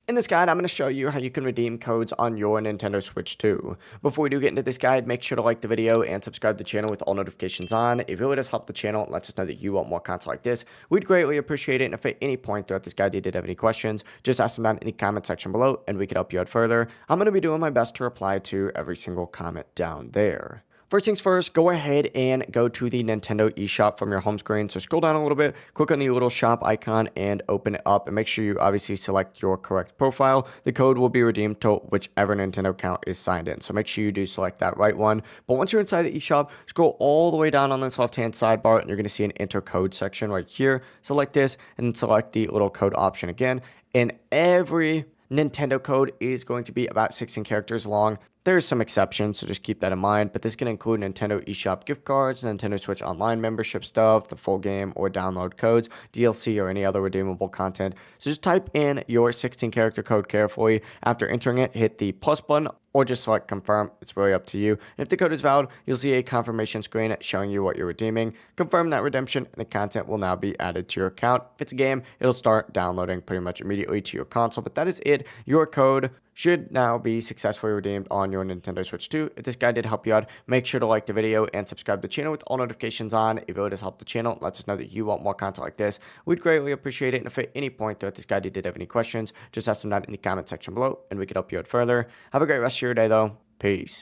In this guide, I'm going to show you how you can redeem codes on your Nintendo Switch 2. Before we do get into this guide, make sure to like the video and subscribe to the channel with all notifications on. It really does help the channel and lets us know that you want more content like this. We'd greatly appreciate it, and if at any point throughout this guide you did have any questions, just ask them down in the comment section below and we can help you out further. I'm going to be doing my best to reply to every single comment down there. First things first, go ahead and go to the Nintendo eShop from your home screen. So scroll down a little bit, click on the little shop icon and open it up, and make sure you obviously select your correct profile. The code will be redeemed to whichever Nintendo account is signed in. So make sure you do select that right one. But once you're inside the eShop, scroll all the way down on this left-hand sidebar and you're going to see an enter code section right here. Select this and select the little code option again. And every Nintendo code is going to be about 16 characters long. There's some exceptions, so just keep that in mind, but this can include Nintendo eShop gift cards, Nintendo Switch Online membership stuff, the full game or download codes, DLC, or any other redeemable content. So just type in your 16-character code carefully. After entering it, hit the plus button or just select confirm. It's really up to you. And if the code is valid, you'll see a confirmation screen showing you what you're redeeming. Confirm that redemption and the content will now be added to your account. If it's a game, it'll start downloading pretty much immediately to your console, but that is it. Your code should now be successfully redeemed on your Nintendo Switch 2. If this guide did help you out, make sure to like the video and subscribe to the channel with all notifications on. It really does help the channel. Lets us know that you want more content like this. We'd greatly appreciate it. And if at any point throughout this guide you did have any questions, just ask them down in the comment section below and we can help you out further. Have a great rest of your day though. Peace.